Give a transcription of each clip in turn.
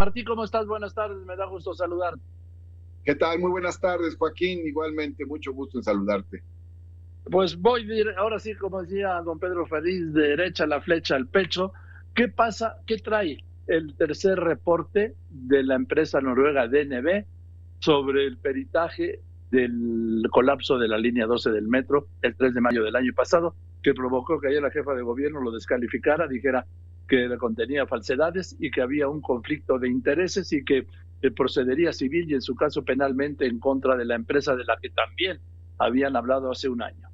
Martí, ¿cómo estás? Buenas tardes, me da gusto saludarte. ¿Qué tal? Muy buenas tardes, Joaquín. Igualmente, mucho gusto en saludarte. Pues ahora sí, como decía don Pedro Feliz, derecha la flecha al pecho. ¿Qué pasa? ¿Qué trae el tercer reporte de la empresa noruega DNB sobre el peritaje del colapso de la línea 12 del metro el 3 de mayo del año pasado, que provocó que ayer la jefa de gobierno lo descalificara, dijera que contenía falsedades y que había un conflicto de intereses y que procedería civil y en su caso penalmente en contra de la empresa de la que también habían hablado hace un año?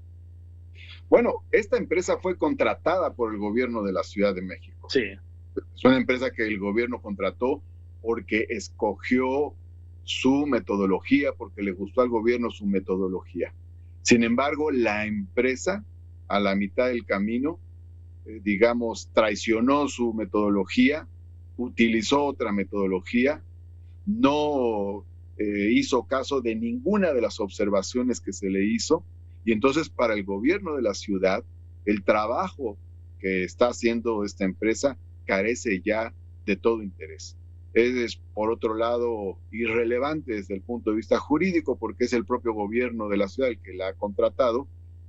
Bueno, esta empresa fue contratada por el gobierno de la Ciudad de México. Sí. Es una empresa que el gobierno contrató porque escogió su metodología, porque le gustó al gobierno su metodología. Sin embargo, la empresa, a la mitad del camino, digamos, traicionó su metodología, utilizó otra metodología, no hizo caso de ninguna de las observaciones que se le hizo, y entonces para el gobierno de la ciudad, el trabajo que está haciendo esta empresa carece ya de todo interés. Es, por otro lado, irrelevante desde el punto de vista jurídico, porque es el propio gobierno de la ciudad el que la ha contratado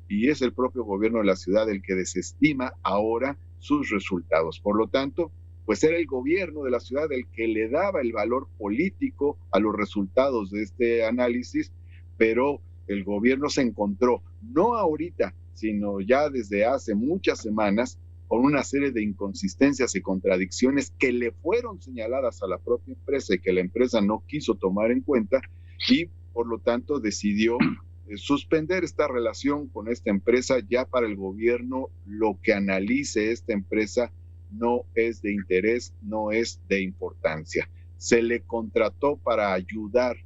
y es el propio gobierno de la ciudad el que desestima ahora sus resultados. Por lo tanto, pues era el gobierno de la ciudad el que le daba el valor político a los resultados de este análisis, pero el gobierno se encontró, no ahorita, sino ya desde hace muchas semanas, con una serie de inconsistencias y contradicciones que le fueron señaladas a la propia empresa y que la empresa no quiso tomar en cuenta y por lo tanto decidió suspender esta relación con esta empresa. Ya para el gobierno lo que analice esta empresa no es de interés, no es de importancia. Se le contrató para ayudar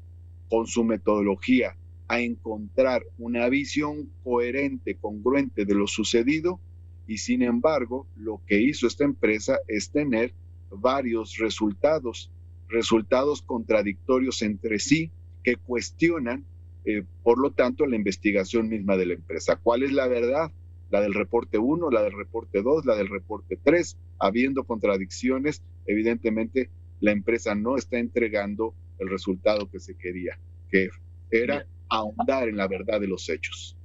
con su metodología a encontrar una visión coherente, congruente de lo sucedido, y sin embargo, lo que hizo esta empresa es tener varios resultados contradictorios entre sí que cuestionan, por lo tanto, la investigación misma de la empresa. ¿Cuál es la verdad? La del reporte 1, la del reporte 2, la del reporte 3. Habiendo contradicciones, evidentemente la empresa no está entregando el resultado que se quería, que era Bien. ahondar en la verdad de los hechos.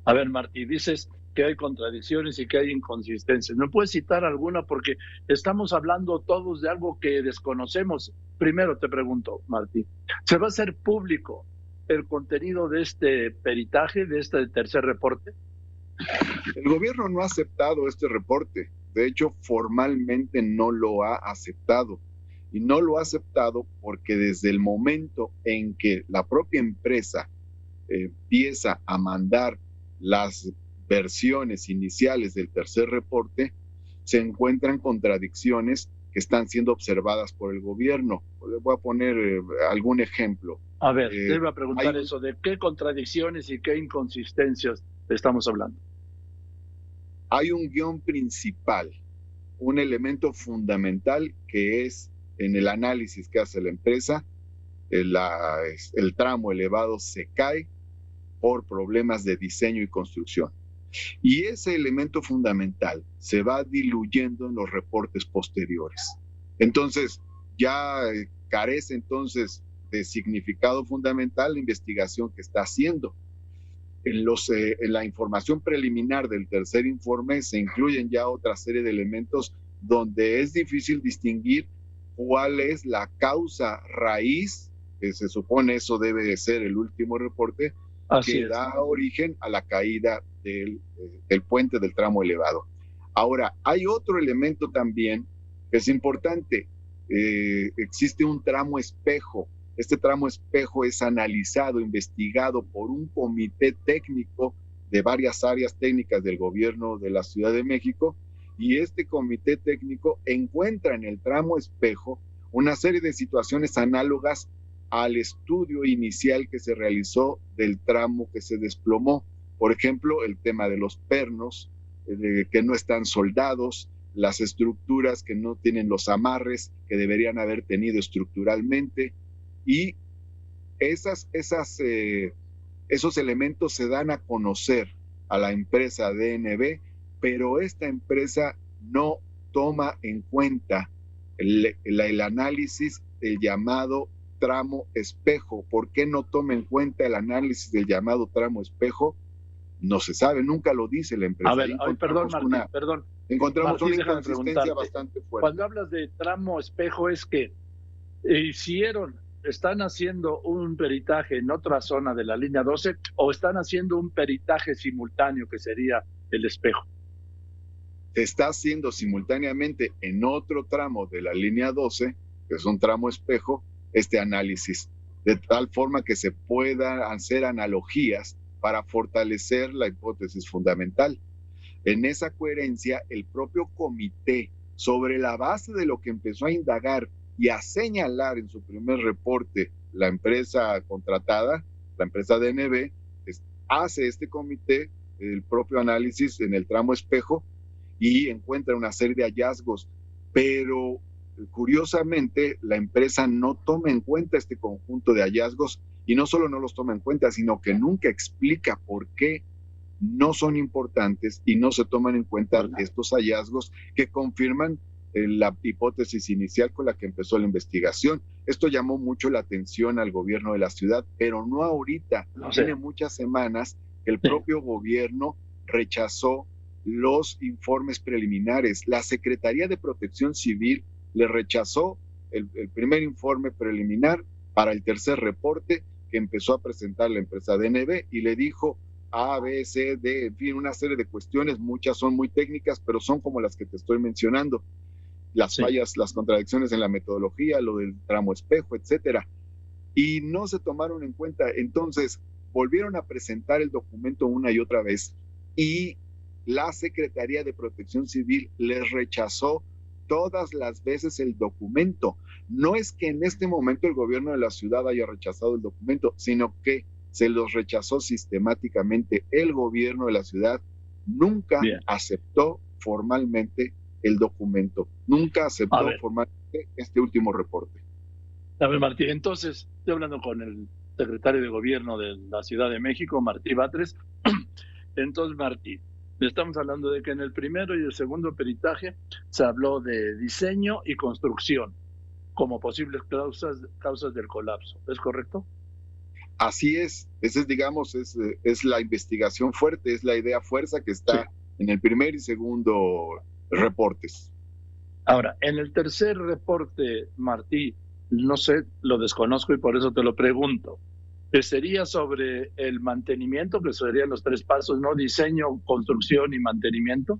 A ver, Martí, dices que hay contradicciones y que hay inconsistencias. ¿No puedes citar alguna? Porque estamos hablando todos de algo que desconocemos. Primero te pregunto, Martí, ¿se va a hacer público el contenido de este peritaje, de este tercer reporte? El gobierno no ha aceptado este reporte. De hecho, formalmente no lo ha aceptado. Y no lo ha aceptado porque desde el momento en que la propia empresa empieza a mandar las versiones iniciales del tercer reporte, se encuentran contradicciones que están siendo observadas por el gobierno. Voy a poner algún ejemplo. A ver, te Eh, iba a hay preguntar un eso, ¿de qué contradicciones y qué inconsistencias estamos hablando? hay un guión principal, un elemento fundamental que es en el análisis que hace la empresa, el tramo elevado se cae por problemas de diseño y construcción. Y ese elemento fundamental se va diluyendo en los reportes posteriores. Entonces, ya carece entonces de significado fundamental la investigación que está haciendo. En la información preliminar del tercer informe se incluyen ya otra serie de elementos donde es difícil distinguir cuál es la causa raíz, que se supone eso debe de ser el último reporte, Así que es. da origen a la caída del puente del tramo elevado. Ahora, hay otro elemento también que es importante. Existe un tramo espejo. Este tramo espejo es analizado, investigado por un comité técnico de varias áreas técnicas del gobierno de la Ciudad de México, y este comité técnico encuentra en el tramo espejo una serie de situaciones análogas al estudio inicial que se realizó del tramo que se desplomó. Por ejemplo, el tema de los pernos, que no están soldados, las estructuras que no tienen los amarres que deberían haber tenido estructuralmente, y esos elementos se dan a conocer a la empresa DNB, pero esta empresa no toma en cuenta el análisis del llamado tramo espejo. ¿Por qué no toma en cuenta el análisis del llamado tramo espejo? No se sabe, nunca lo dice la empresa. A ver, perdón, Martín, perdón. Encontramos Martín, una inconsistencia bastante fuerte. Cuando hablas de tramo espejo, es que están haciendo un peritaje en otra zona de la línea 12 o están haciendo un peritaje simultáneo que sería el espejo. Se está haciendo simultáneamente en otro tramo de la línea 12, que es un tramo espejo, este análisis, de tal forma que se puedan hacer analogías para fortalecer la hipótesis fundamental. En esa coherencia, el propio comité, sobre la base de lo que empezó a indagar y a señalar en su primer reporte la empresa contratada, la empresa DNB, hace este comité el propio análisis en el tramo espejo y encuentra una serie de hallazgos, pero curiosamente la empresa no toma en cuenta este conjunto de hallazgos y no solo no los toma en cuenta, sino que nunca explica por qué no son importantes y no se toman en cuenta estos hallazgos que confirman la hipótesis inicial con la que empezó la investigación. Esto llamó mucho la atención al gobierno de la ciudad, pero no ahorita. Tiene muchas semanas que el propio gobierno rechazó los informes preliminares. La Secretaría de Protección Civil le rechazó el primer informe preliminar para el tercer reporte que empezó a presentar la empresa DNB y le dijo A, B, C, D, en fin, una serie de cuestiones, muchas son muy técnicas, pero son como las que te estoy mencionando. Las fallas, las contradicciones en la metodología, lo del tramo espejo, etcétera. Y no se tomaron en cuenta. Entonces, volvieron a presentar el documento una y otra vez y la Secretaría de Protección Civil les rechazó todas las veces el documento. No es que en este momento el gobierno de la ciudad haya rechazado el documento, sino que se los rechazó sistemáticamente. El gobierno de la ciudad nunca aceptó formalmente el documento, nunca aceptó formalmente este último reporte. A ver, Martí, entonces estoy hablando con el secretario de gobierno de la Ciudad de México, Martí Batres. Entonces, Martí, estamos hablando de que en el primero y el segundo peritaje se habló de diseño y construcción como posibles causas del colapso. ¿Es correcto? Así es. Esa es, digamos, es la investigación fuerte, es la idea fuerza que está en el primer y segundo reportes. Ahora, en el tercer reporte, Martí, no sé, lo desconozco y por eso te lo pregunto. Sería sobre el mantenimiento, que serían los tres pasos, ¿no? Diseño, construcción y mantenimiento.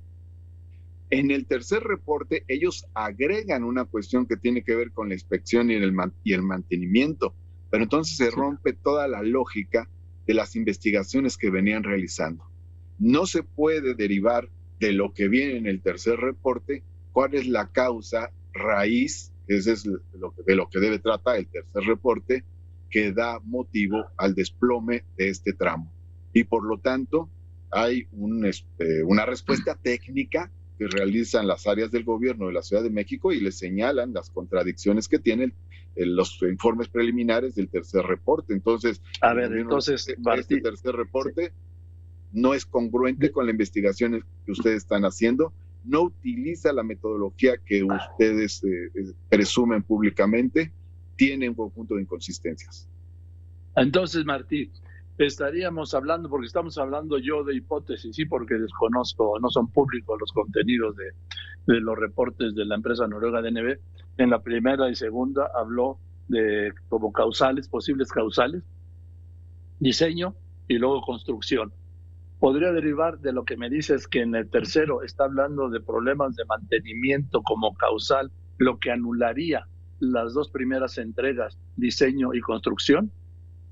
En el tercer reporte, ellos agregan una cuestión que tiene que ver con la inspección y el mantenimiento, pero entonces se rompe toda la lógica de las investigaciones que venían realizando. No se puede derivar de lo que viene en el tercer reporte cuál es la causa raíz, ese es de lo que debe tratar el tercer reporte, que da motivo al desplome de este tramo. Y por lo tanto, hay una respuesta técnica que realizan las áreas del gobierno de la Ciudad de México y les señalan las contradicciones que tienen los informes preliminares del tercer reporte. Entonces, este tercer reporte no es congruente con la investigación que ustedes están haciendo, no utiliza la metodología que ustedes presumen públicamente, tiene un conjunto de inconsistencias. Entonces, Martí, estaríamos hablando, porque estamos hablando yo de hipótesis, sí, porque desconozco, no son públicos los contenidos de los reportes de la empresa noruega DNB. En la primera y segunda habló de como causales, posibles causales, diseño y luego construcción. Podría derivar de lo que me dices que en el tercero está hablando de problemas de mantenimiento como causal, lo que anularía las dos primeras entregas, diseño y construcción.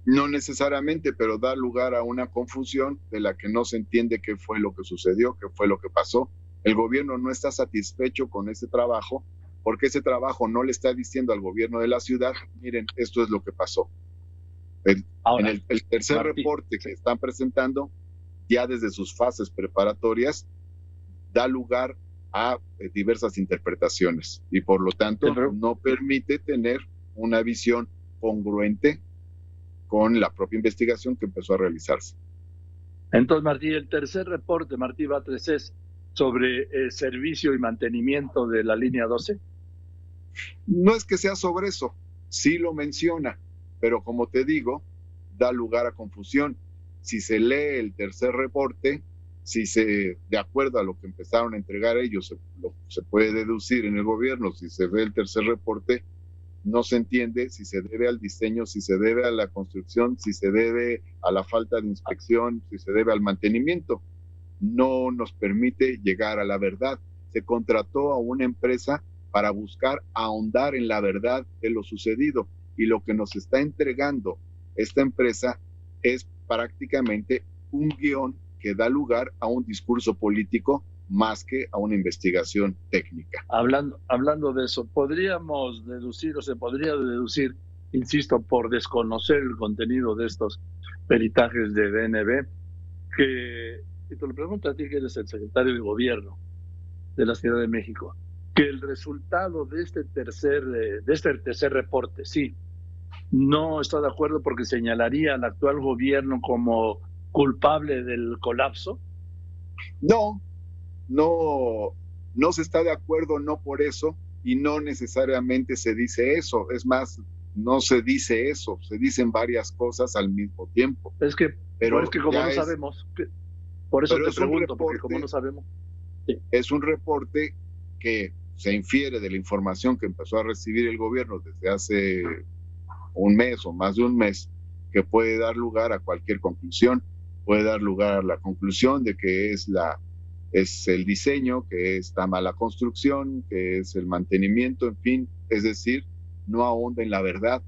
No necesariamente, pero da lugar a una confusión de la que no se entiende qué fue lo que sucedió, qué fue lo que pasó. El gobierno no está satisfecho con ese trabajo porque ese trabajo no le está diciendo al gobierno de la ciudad, miren, esto es lo que pasó. Ahora, en el tercer reporte que están presentando, ya desde sus fases preparatorias, da lugar a diversas interpretaciones y por lo tanto no permite tener una visión congruente con la propia investigación que empezó a realizarse. Entonces, Martí, el tercer reporte, Martí Batres, es sobre servicio y mantenimiento de la línea 12. No es que sea sobre eso, sí lo menciona, pero como te digo, da lugar a confusión. Si se lee el tercer reporte, si se, de acuerdo a lo que empezaron a entregar ellos, se puede deducir en el gobierno, si se ve el tercer reporte, no se entiende si se debe al diseño, si se debe a la construcción, si se debe a la falta de inspección, si se debe al mantenimiento. No nos permite llegar a la verdad. Se contrató a una empresa para buscar ahondar en la verdad de lo sucedido y lo que nos está entregando esta empresa es prácticamente un guión que da lugar a un discurso político más que a una investigación técnica. Hablando de eso, podríamos deducir o se podría deducir, insisto, por desconocer el contenido de estos peritajes de DNB, que, y te lo pregunto a ti que eres el secretario de gobierno de la Ciudad de México, que el resultado de este tercer reporte, sí, no está de acuerdo porque señalaría al actual gobierno como culpable del colapso. No, no, no se está de acuerdo, no por eso, y no necesariamente se dice eso. Es más, no se dice eso, se dicen varias cosas al mismo tiempo. Es que como no sabemos, por eso te pregunto, porque como no sabemos. Sí. Es un reporte que se infiere de la información que empezó a recibir el gobierno desde hace un mes o más de un mes, que puede dar lugar a cualquier conclusión. Puede dar lugar a la conclusión de que es el diseño, que está mala construcción, que es el mantenimiento, en fin, es decir, no ahonda en la verdad.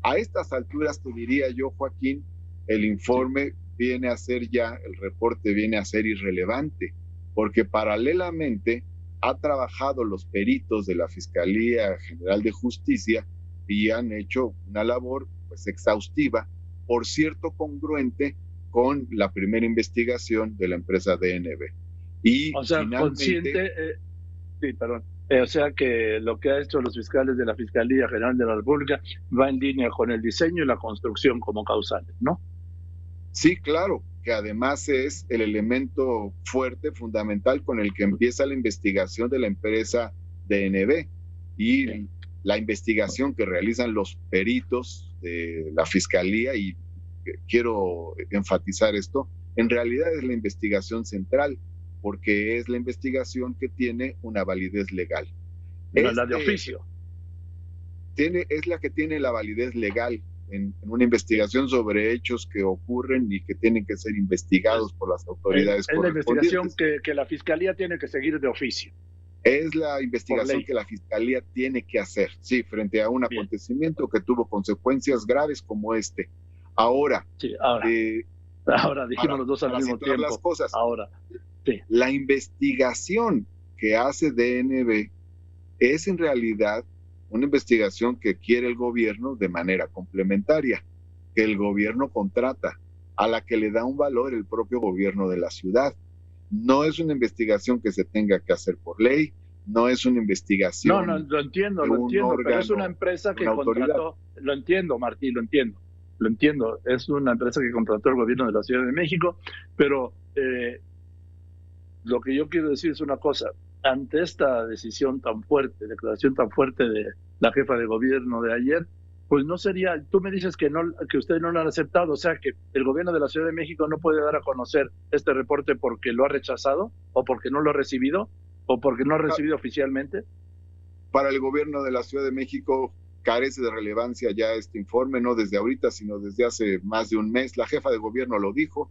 A estas alturas te diría yo, Joaquín, el informe viene a ser ya, el reporte viene a ser irrelevante, porque paralelamente ha trabajado los peritos de la Fiscalía General de Justicia y han hecho una labor pues exhaustiva, por cierto congruente con la primera investigación de la empresa DNB. Y o sea, consciente, sí, perdón. O sea que lo que ha hecho los fiscales de la Fiscalía General de la República va en línea con el diseño y la construcción como causales, ¿no? Sí, claro, que además es el elemento fuerte, fundamental, con el que empieza la investigación de la empresa DNB y sí, la investigación que realizan los peritos de la Fiscalía, y quiero enfatizar esto, en realidad es la investigación central, porque es la investigación que tiene una validez legal. Pero la de oficio. Es la que tiene la validez legal en una investigación sobre hechos que ocurren y que tienen que ser investigados por las autoridades correspondientes. Es la investigación que la Fiscalía tiene que seguir de oficio. Es la investigación que la Fiscalía tiene que hacer, sí, frente a un acontecimiento que tuvo consecuencias graves como este. Ahora, sí, ahora dijimos los dos al mismo tiempo. Las cosas. Ahora, sí. La investigación que hace DNB es en realidad una investigación que quiere el gobierno de manera complementaria, que el gobierno contrata, a la que le da un valor el propio gobierno de la ciudad. No es una investigación que se tenga que hacer por ley, no es una investigación. No, lo entiendo, pero es una empresa que contrató. Lo entiendo, Martí, lo entiendo. Es una empresa que contrató el gobierno de la Ciudad de México, pero lo que yo quiero decir es una cosa. Ante esta decisión tan fuerte, declaración tan fuerte de la jefa de gobierno de ayer, pues no sería, tú me dices que ustedes no lo han aceptado, o sea que el gobierno de la Ciudad de México no puede dar a conocer este reporte porque lo ha rechazado, o porque no lo ha recibido, o porque no ha recibido oficialmente. Para el gobierno de la Ciudad de México carece de relevancia ya este informe, no desde ahorita, sino desde hace más de un mes. La jefa de gobierno lo dijo,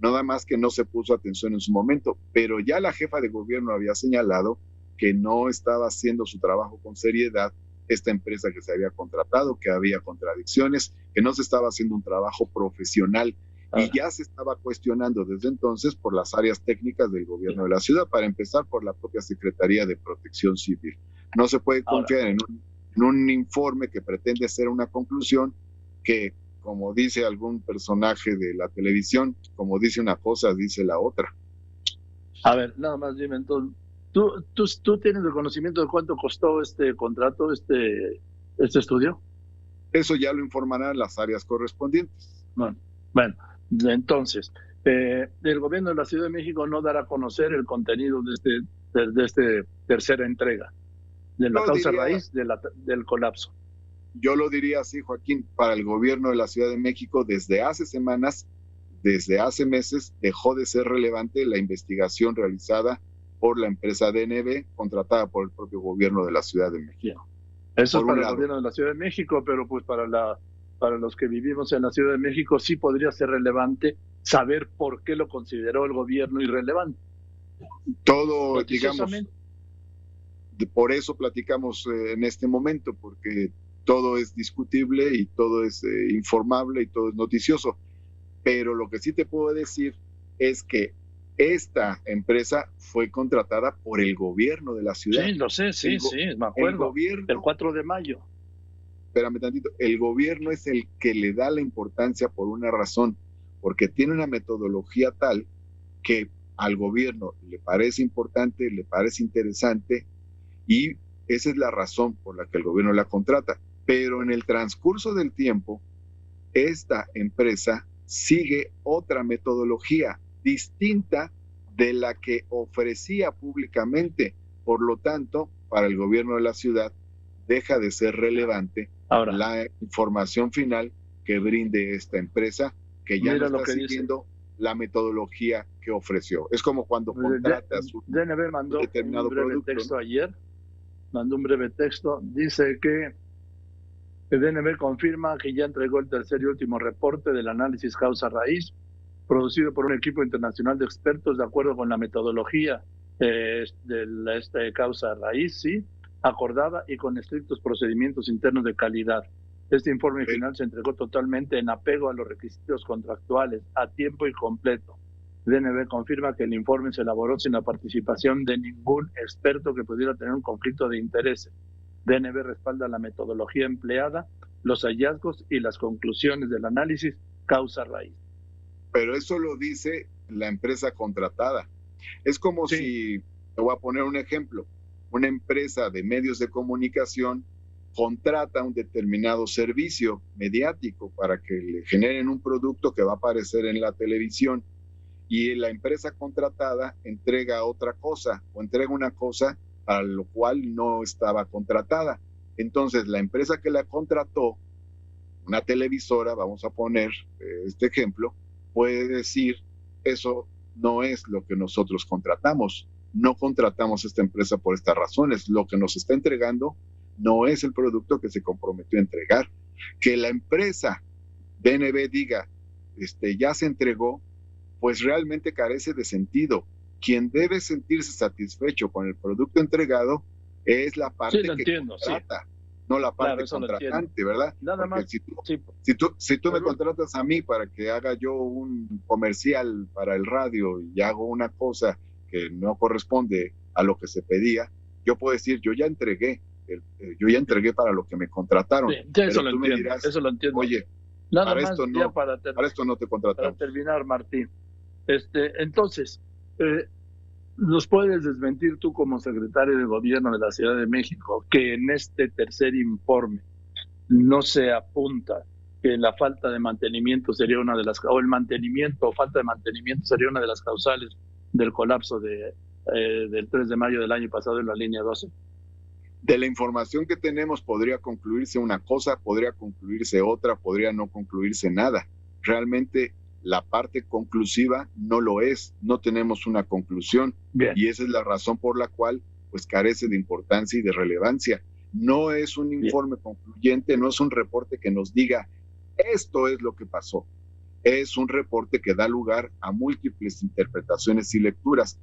nada más que no se puso atención en su momento, pero ya la jefa de gobierno había señalado que no estaba haciendo su trabajo con seriedad esta empresa que se había contratado, que había contradicciones, que no se estaba haciendo un trabajo profesional y ya se estaba cuestionando desde entonces por las áreas técnicas del gobierno de la ciudad, para empezar por la propia Secretaría de Protección Civil. No se puede confiar en un informe que pretende ser una conclusión que, como dice algún personaje de la televisión, como dice una cosa, dice la otra. A ver, nada más dime entonces, ¿tú tienes el conocimiento de cuánto costó este contrato, este estudio? Eso ya lo informarán las áreas correspondientes. Bueno, entonces, el gobierno de la Ciudad de México no dará a conocer el contenido de esta tercera entrega. de la Yo causa diría, raíz del colapso. yo lo diría así, Joaquín, para el gobierno de la Ciudad de México desde hace semanas, desde hace meses, dejó de ser relevante la investigación realizada por la empresa DNB, contratada por el propio gobierno de la Ciudad de México. Eso es Por un para el lado. gobierno de la Ciudad de México, pero pues para los que vivimos en la Ciudad de México sí podría ser relevante saber por qué lo consideró el gobierno irrelevante. Todo, digamos, Noticiosamente. por eso platicamos en este momento, porque todo es discutible y todo es informable y todo es noticioso. Pero lo que sí te puedo decir es que esta empresa fue contratada por el gobierno de la ciudad. Sí, lo sé, sí, sí, me El acuerdo. El gobierno, 4 de mayo. espérame tantito, el gobierno es el que le da la importancia por una razón, porque tiene una metodología tal que al gobierno le parece importante, le parece interesante, y esa es la razón por la que el gobierno la contrata. Pero en el transcurso del tiempo, esta empresa sigue otra metodología distinta de la que ofrecía públicamente. Por lo tanto, para el gobierno de la ciudad, deja de ser relevante Ahora, la información final que brinde esta empresa, que ya no está siguiendo la metodología que ofreció. Es como cuando contratas un DNB mandó determinado un breve producto, texto, ¿no? ayer, mandó un breve texto, dice que el DNB confirma que ya entregó el tercer y último reporte del análisis causa-raíz, producido por un equipo internacional de expertos de acuerdo con la metodología de la causa-raíz, sí, acordada y con estrictos procedimientos internos de calidad. Este informe final se entregó totalmente en apego a los requisitos contractuales, a tiempo y completo. DNB confirma que el informe se elaboró sin la participación de ningún experto que pudiera tener un conflicto de intereses. DNB respalda la metodología empleada, los hallazgos y las conclusiones del análisis causa-raíz. Pero eso lo dice la empresa contratada. Es como si, te voy a poner un ejemplo, una empresa de medios de comunicación contrata un determinado servicio mediático para que le generen un producto que va a aparecer en la televisión, y la empresa contratada entrega otra cosa o entrega una cosa a lo cual no estaba contratada. Entonces, la empresa que la contrató, una televisora, vamos a poner este ejemplo, puede decir, eso no es lo que nosotros contratamos. No contratamos esta empresa por estas razones. Lo que nos está entregando no es el producto que se comprometió a entregar. Que la empresa DNB diga, ya se entregó, pues realmente carece de sentido. Quien debe sentirse satisfecho con el producto entregado es la parte que contrata, no la parte contratante, ¿verdad? Nada Porque más. si tú me contratas a mí para que haga yo un comercial para el radio y hago una cosa que no corresponde a lo que se pedía, yo puedo decir, yo ya entregué para lo que me contrataron. Sí, pero eso tú me dirás, eso lo entiendo. oye, Nada para más esto ya no, para esto no te contratamos. Para terminar, Martín, entonces, ¿nos puedes desmentir tú como secretario de Gobierno de la Ciudad de México que en este tercer informe no se apunta que la falta de mantenimiento sería una de las, o el mantenimiento o falta de mantenimiento sería una de las causales del colapso del 3 de mayo del año pasado en la línea 12? De la información que tenemos podría concluirse una cosa, podría concluirse otra, podría no concluirse nada. Realmente la parte conclusiva no lo es, no tenemos una conclusión. Bien. Y esa es la razón por la cual pues carece de importancia y de relevancia. No es un informe concluyente, no es un reporte que nos diga esto es lo que pasó. Es un reporte que da lugar a múltiples interpretaciones y lecturas.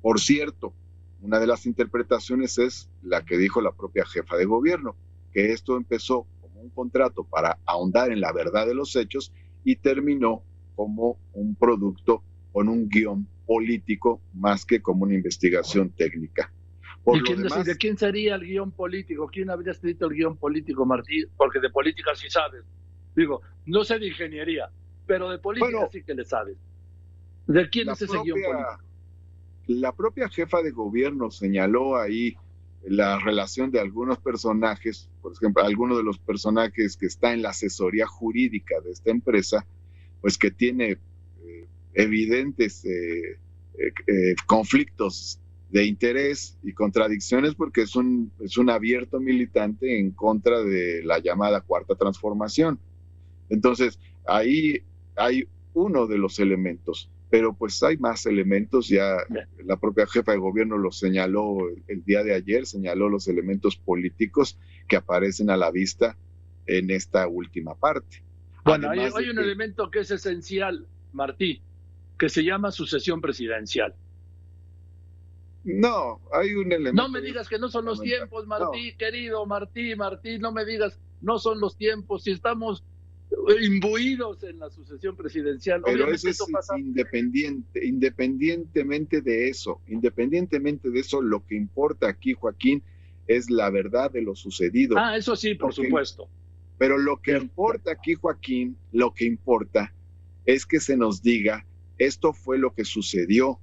Por cierto, una de las interpretaciones es la que dijo la propia jefa de gobierno, que esto empezó como un contrato para ahondar en la verdad de los hechos y terminó como un producto con un guión político más que como una investigación técnica. ¿De quién sería el guión político? ¿Quién habría escrito el guión político, Martín? Porque de política sí sabes. Digo, no sé de ingeniería, pero de política sí que le sabes. ¿De quién es ese guión político? La propia jefa de gobierno señaló ahí la relación de algunos personajes, por ejemplo, algunos de los personajes que está en la asesoría jurídica de esta empresa, pues que tiene evidentes conflictos de interés y contradicciones porque es un abierto militante en contra de la llamada Cuarta Transformación. Entonces, ahí hay uno de los elementos, pero pues hay más elementos, ya la propia jefa de gobierno lo señaló el día de ayer, señaló los elementos políticos que aparecen a la vista en esta última parte. Bueno, hay un elemento que es esencial, Martí, que se llama sucesión presidencial. No, hay un elemento. No me digas que no son los tiempos, Martí, no. Querido Martí, no me digas, no son los tiempos, si estamos imbuidos en la sucesión presidencial. Pero eso es independientemente de eso, lo que importa aquí, Joaquín, es la verdad de lo sucedido. Ah, eso sí, por supuesto. Pero lo que importa aquí, Joaquín, lo que importa es que se nos diga, esto fue lo que sucedió.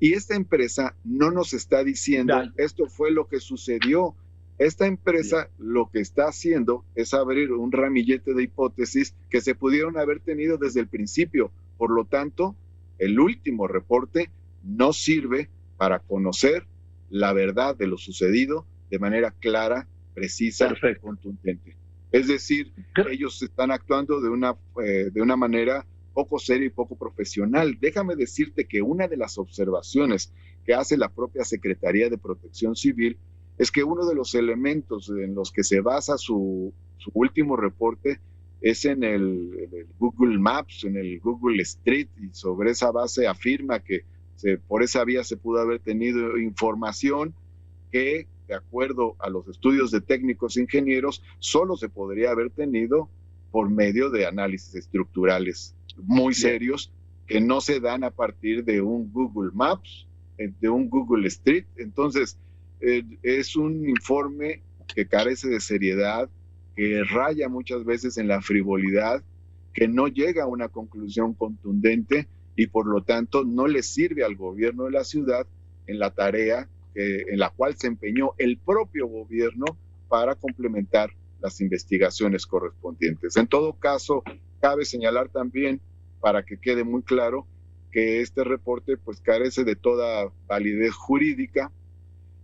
Y esta empresa no nos está diciendo, esto fue lo que sucedió. Esta empresa lo que está haciendo es abrir un ramillete de hipótesis que se pudieron haber tenido desde el principio. Por lo tanto, el último reporte no sirve para conocer la verdad de lo sucedido de manera clara, precisa, contundente. Es decir, ellos están actuando de una manera poco seria y poco profesional. Déjame decirte que una de las observaciones que hace la propia Secretaría de Protección Civil es que uno de los elementos en los que se basa su último reporte es en el Google Maps, en el Google Street, y sobre esa base afirma que por esa vía se pudo haber tenido información que, de acuerdo a los estudios de técnicos ingenieros, solo se podría haber tenido por medio de análisis estructurales muy serios que no se dan a partir de un Google Maps, de un Google Street. Entonces, es un informe que carece de seriedad, que raya muchas veces en la frivolidad, que no llega a una conclusión contundente y por lo tanto no le sirve al gobierno de la ciudad en la tarea en la cual se empeñó el propio gobierno para complementar las investigaciones correspondientes. En todo caso, cabe señalar también, para que quede muy claro, que este reporte pues carece de toda validez jurídica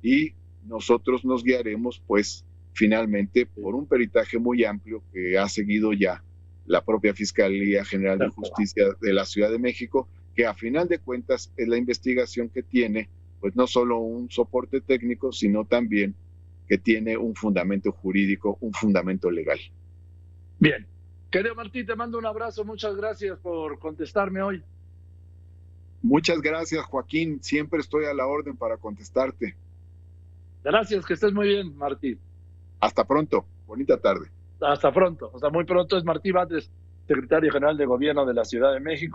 y nosotros nos guiaremos pues finalmente por un peritaje muy amplio que ha seguido ya la propia Fiscalía General de Justicia de la Ciudad de México, que a final de cuentas es la investigación que tiene pues no solo un soporte técnico, sino también que tiene un fundamento jurídico, un fundamento legal. Bien. Querido Martí, te mando un abrazo. Muchas gracias por contestarme hoy. Muchas gracias, Joaquín. Siempre estoy a la orden para contestarte. Gracias, que estés muy bien, Martí. Hasta pronto. Bonita tarde. Hasta pronto. Hasta muy pronto. Es Martí Batres, secretario general de Gobierno de la Ciudad de México.